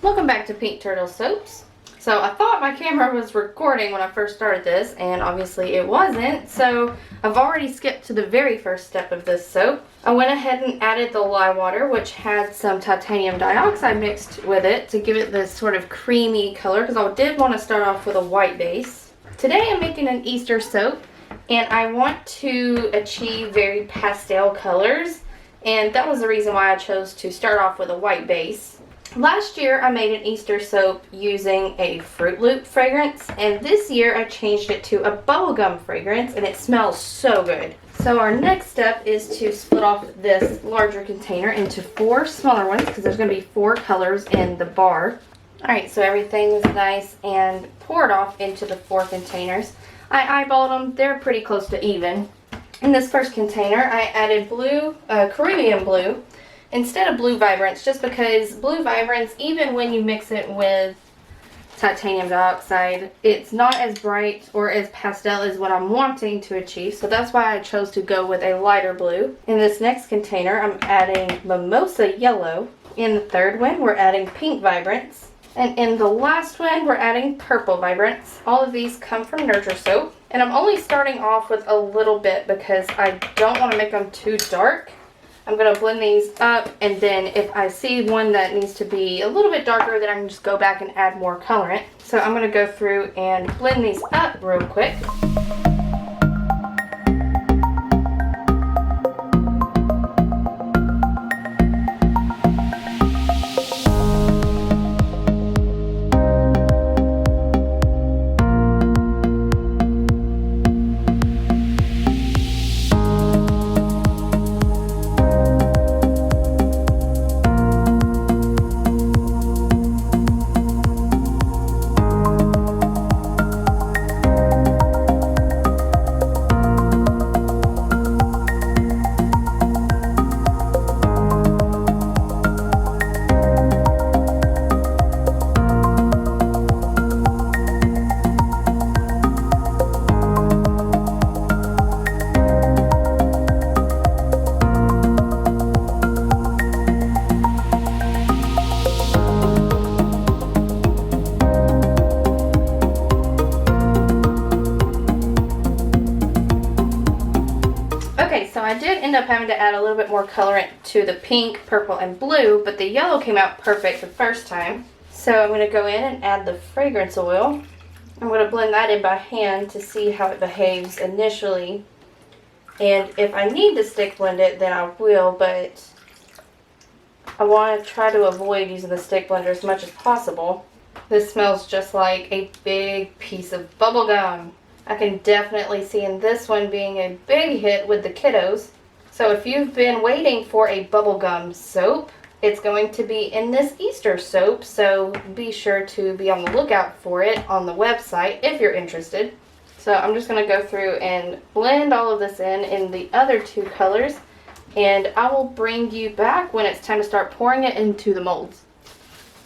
Welcome back to Pink Turtle Soaps. So I thought my camera was recording when I first started this, and obviously it wasn't, so I've already skipped to the very first step of this soap. I went ahead and added the lye water, which had some titanium dioxide mixed with it to give it this sort of creamy color, because I did want to start off with a white base. Today I'm making an Easter soap, and I want to achieve very pastel colors, and that was the reason why I chose to start off with a white base. Last year I made an Easter soap using a Fruit Loop fragrance, and this year I changed it to a bubblegum fragrance, and it smells so good. So our next step is to split off this larger container into 4 smaller ones, because there's going to be 4 colors in the bar. Alright, so everything is nice and poured off into the 4 containers. I eyeballed them, they're pretty close to even. In this first container I added blue, Caribbean blue, instead of blue vibrance, just because blue vibrance, even when you mix it with titanium dioxide, it's not as bright or as pastel as what I'm wanting to achieve, so that's why I chose to go with a lighter blue. In this next container I'm adding mimosa yellow. In the third one we're adding pink vibrance, and in the last one we're adding purple vibrance. All of these come from Nurture Soap, and I'm only starting off with a little bit because I don't want to make them too dark. I'm going to blend these up, and then if I see one that needs to be a little bit darker, then I can just go back and add more colorant. So I'm going to go through and blend these up real quick. So I did end up having to add a little bit more colorant to the pink, purple, and blue, but the yellow came out perfect the first time. So I'm going to go in and add the fragrance oil. I'm going to blend that in by hand to see how it behaves initially. And if I need to stick blend it, then I will, but I want to try to avoid using the stick blender as much as possible. This smells just like a big piece of bubble gum. I can definitely see in this one being a big hit with the kiddos. So if you've been waiting for a bubblegum soap, it's going to be in this Easter soap, so be sure to be on the lookout for it on the website if you're interested. So I'm just going to go through and blend all of this in the other 2 colors, and I will bring you back when it's time to start pouring it into the molds.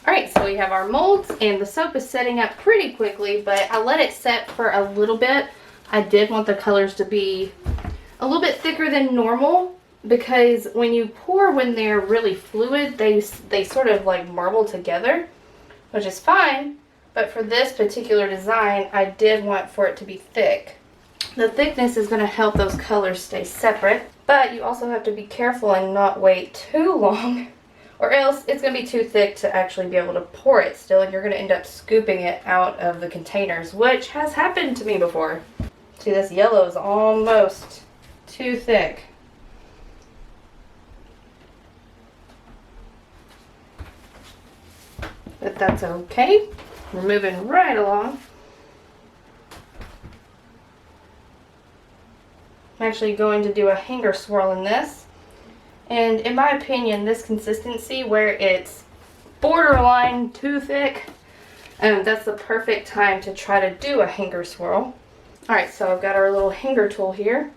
Alright, so we have our molds, and the soap is setting up pretty quickly, but I let it set for a little bit. I did want the colors to be a little bit thicker than normal, because when you pour when they're really fluid, they sort of like marble together, which is fine, but for this particular design, I did want for it to be thick. The thickness is going to help those colors stay separate, but you also have to be careful and not wait too long, or else it's going to be too thick to actually be able to pour it still, and you're going to end up scooping it out of the containers, which has happened to me before. See, this yellow is almost too thick. But that's okay. We're moving right along. I'm actually going to do a hanger swirl in this. And in my opinion, this consistency where it's borderline too thick, that's the perfect time to try to do a hanger swirl. Alright, so I've got our little hanger tool here.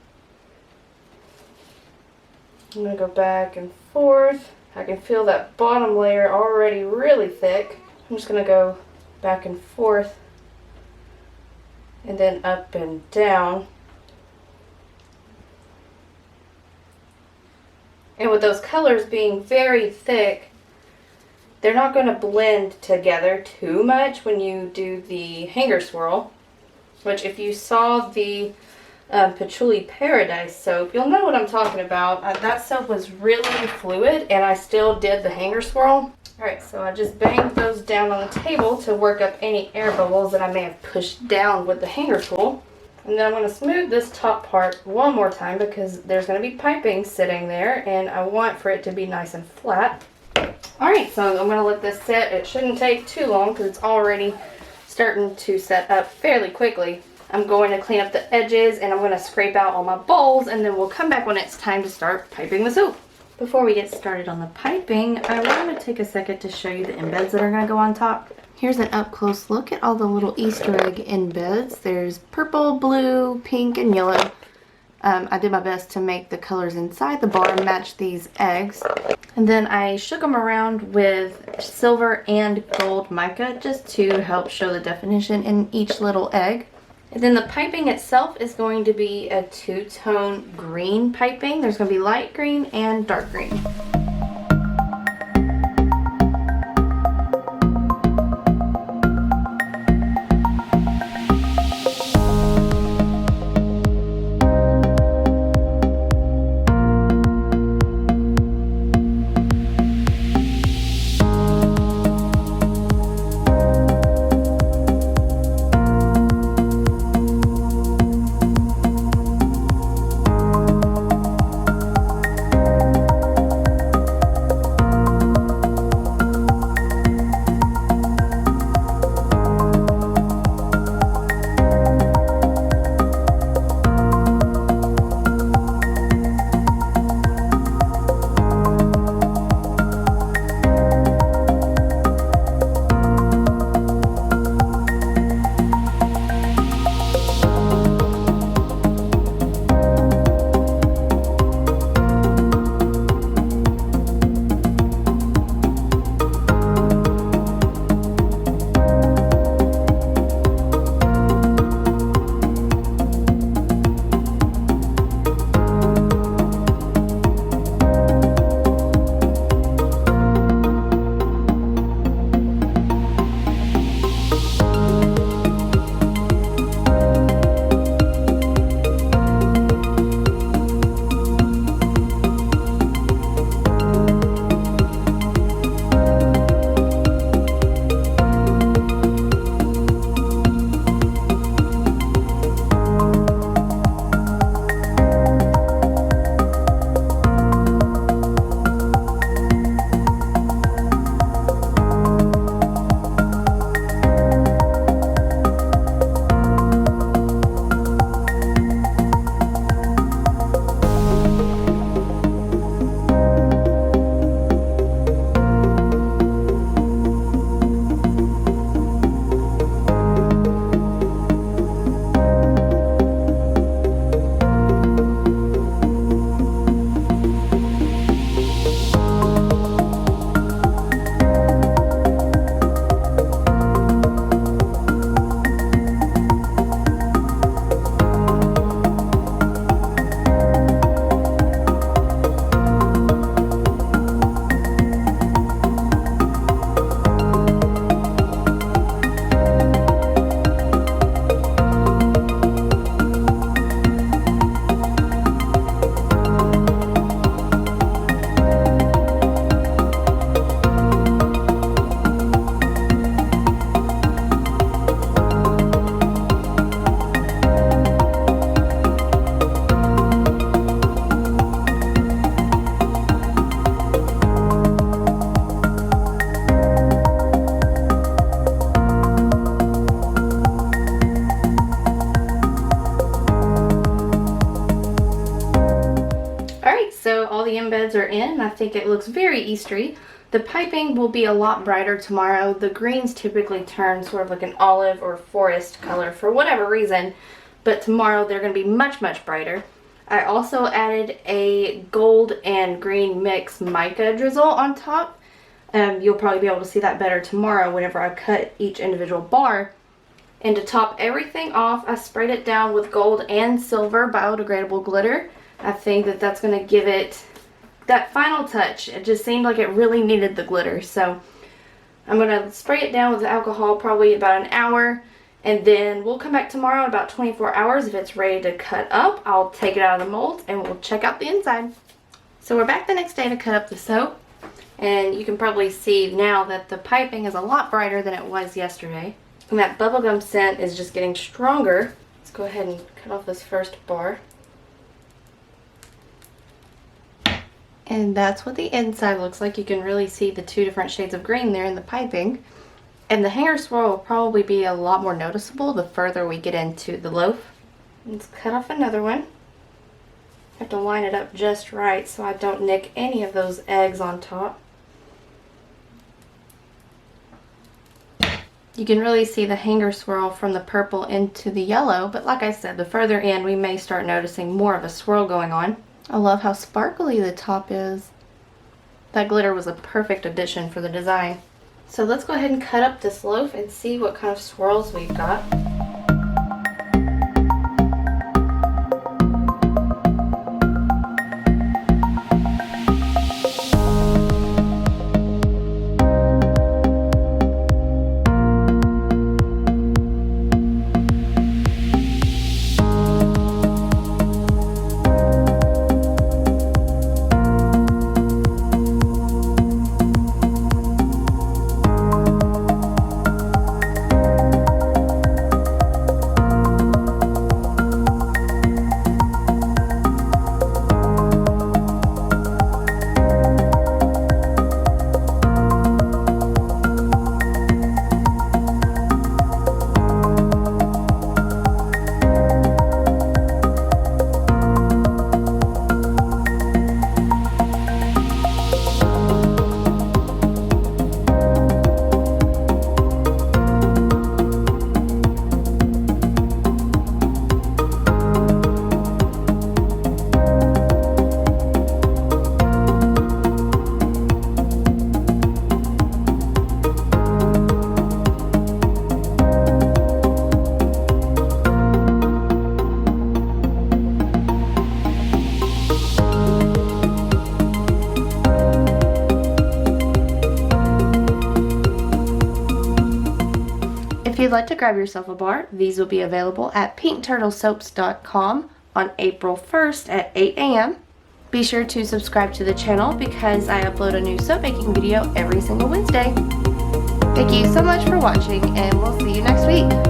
I'm going to go back and forth. I can feel that bottom layer already really thick. I'm just going to go back and forth and then up and down. And with those colors being very thick, they're not going to blend together too much when you do the hanger swirl. Which, if you saw the Patchouli Paradise soap, you'll know what I'm talking about. That soap was really fluid, and I still did the hanger swirl. Alright, so I just banged those down on the table to work up any air bubbles that I may have pushed down with the hanger tool. And then I'm going to smooth this top part one more time because there's going to be piping sitting there, and I want for it to be nice and flat. Alright, so I'm going to let this set. It shouldn't take too long because it's already starting to set up fairly quickly. I'm going to clean up the edges, and I'm going to scrape out all my bowls, and then we'll come back when it's time to start piping the soap. Before we get started on the piping, I want to take a second to show you the embeds that are going to go on top. Here's an up-close look at all the little Easter egg embeds. There's purple, blue, pink, and yellow. I did my best to make the colors inside the bar match these eggs. And then I shook them around with silver and gold mica just to help show the definition in each little egg. And then the piping itself is going to be a two-tone green piping. There's going to be light green and dark green. the embeds are in. I think it looks very Eastery. The piping will be a lot brighter tomorrow. The greens typically turn sort of like an olive or forest color for whatever reason, but tomorrow they're going to be much, much brighter. I also added a gold and green mix mica drizzle on top. You'll probably be able to see that better tomorrow whenever I cut each individual bar. And to top everything off, I sprayed it down with gold and silver biodegradable glitter. I think that that's going to give it that final touch. It just seemed like it really needed the glitter. So I'm going to spray it down with the alcohol probably about an hour, and then we'll come back tomorrow in about 24 hours. If it's ready to cut up, I'll take it out of the mold and we'll check out the inside. So we're back the next day to cut up the soap, and you can probably see now that the piping is a lot brighter than it was yesterday. And that bubblegum scent is just getting stronger. Let's go ahead and cut off this first bar. And that's what the inside looks like. You can really see the two different shades of green there in the piping. And the hanger swirl will probably be a lot more noticeable the further we get into the loaf. Let's cut off another one. I have to line it up just right so I don't nick any of those eggs on top. You can really see the hanger swirl from the purple into the yellow, but like I said, the further in we may start noticing more of a swirl going on. I love how sparkly the top is. That glitter was a perfect addition for the design. So let's go ahead and cut up this loaf and see what kind of swirls we've got. If you'd like to grab yourself a bar, these will be available at pinkturtlesoaps.com on April 1st at 8 a.m. Be sure to subscribe to the channel because I upload a new soap making video every single Wednesday. Thank you so much for watching, and we'll see you next week.